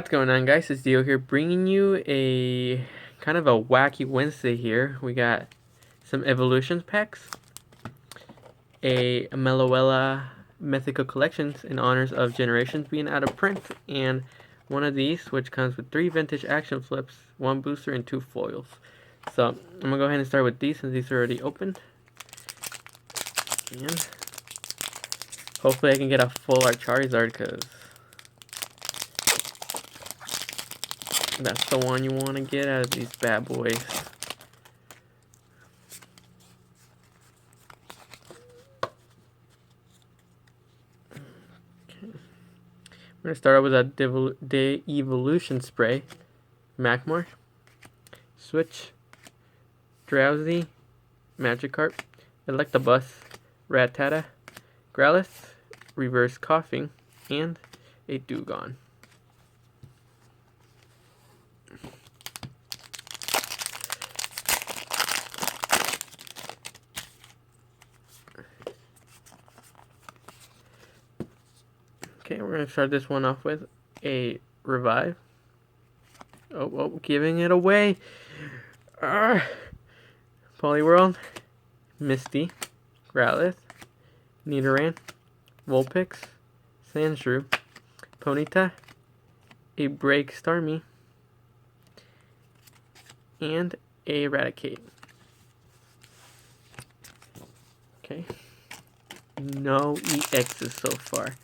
What's going on, guys? It's Dio here, bringing you a kind of a wacky Wednesday here. We got some Evolutions packs, a Meloella Mythical Collections in honors of Generations being out of print, and one of these, which comes with 3 vintage action flips, 1 booster, and 2 foils. So, I'm going to go ahead and start with these since these are already opened. And hopefully I can get a full art Charizard, because that's the one you want to get out of these bad boys. We're going to start out with a De-Evolution Spray, Magmar, Switch, Drowsy, Magikarp, Electabuzz, Rattata, Growlithe, Reverse Coughing, and a Dewgong. Okay, we're going to start this one off with a Revive. Oh, giving it away. Poliwhirl, Misty, Growlithe, Nidoran, Vulpix, Sandshrew, Ponyta, a Break Starmie, and a Raticate. Okay. No EXs so far.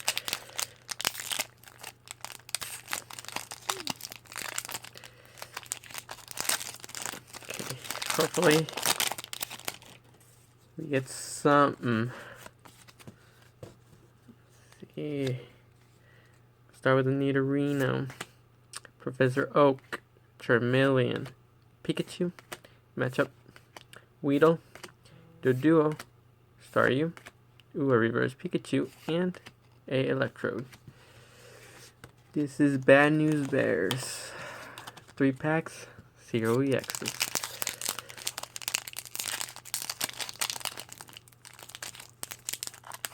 Okay. Hopefully we get something. Let's see. Start with a Nidorino, Professor Oak, Charmeleon, Pikachu, Matchup, Weedle, Doduo, Staryu, a Reverse Pikachu, and a Electrode. This is Bad News Bears. 3 packs, 0 EXs.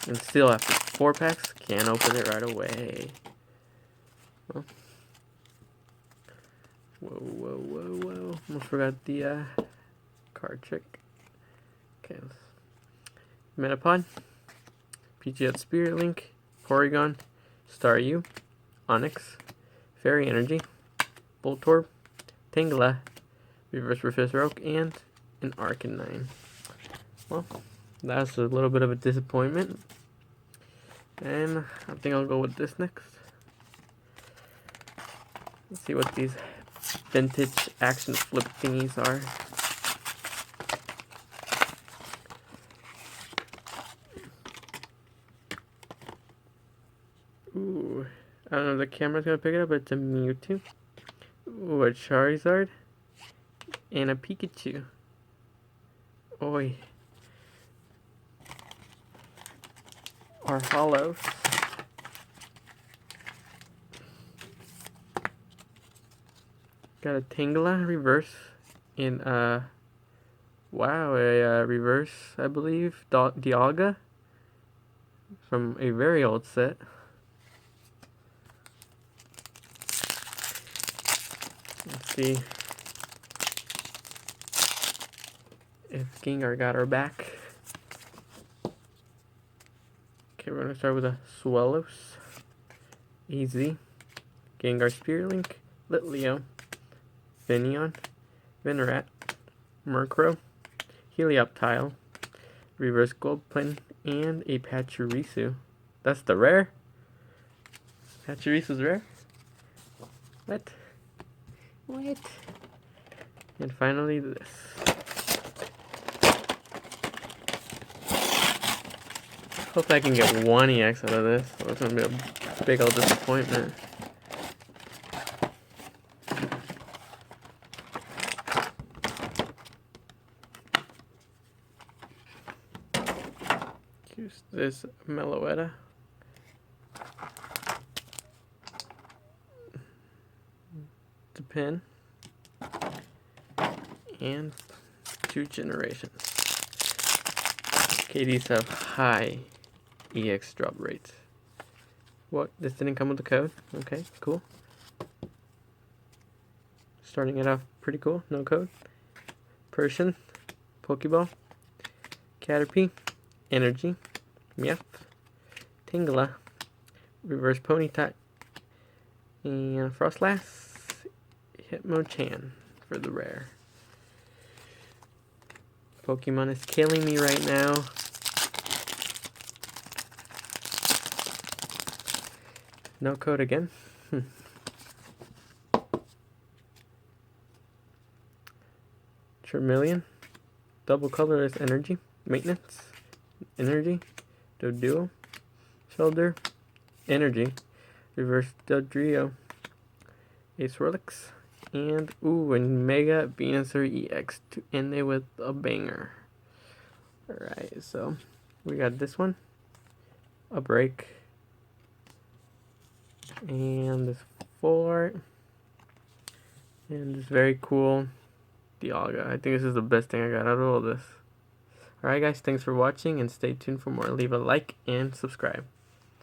And still after 4 packs, can't open it right away. Well, whoa. Almost forgot the card trick. Okay. Metapod, Pidgeot Spirit Link, Porygon, Staryu, Onix, Fairy Energy, Voltorb, Tangela, Reverse Professor Oak, and an Arcanine. Well, that's a little bit of a disappointment. And I think I'll go with this next. Let's see what these vintage action flip thingies are. Ooh, I don't know if the camera's gonna pick it up, but it's a Mewtwo. Ooh, a Charizard. And a Pikachu. Oi. Are hollows. Got a Tangela reverse in wow, a reverse, I believe, Dialga from a very old set. Let's see if Gengar got her back. Okay, we're gonna start with a Swellows, Easy, Gengar Spirit Link, Litleo, Finneon, Venonat, Murkrow, Helioptile, Reverse Goldpin, and a Pachirisu. That's the rare? Pachirisu's rare? What? And finally this. Hope I can get 1 EX out of this. That's gonna be a big old disappointment. Use this Meloetta. The pin. And 2 generations. Okay, these have high EX drop rates. What? This didn't come with the code? Okay, cool. Starting it off pretty cool. No code. Persian. Pokeball. Caterpie. Energy. Meowth. Tangela. Reverse Ponyta. And Frostlass. Hitmonchan for the rare. Pokemon is killing me right now. No code again. Charmeleon. Double colorless energy. Maintenance. Energy. Doduo. Shoulder. Energy. Reverse Dodrio. A Swirlix. And, and Mega Venusaur EX to end it with a banger. Alright, so we got this one. A break. And this full art. And this very cool Dialga. I think this is the best thing I got out of all this. Alright guys, thanks for watching and stay tuned for more. Leave a like and subscribe.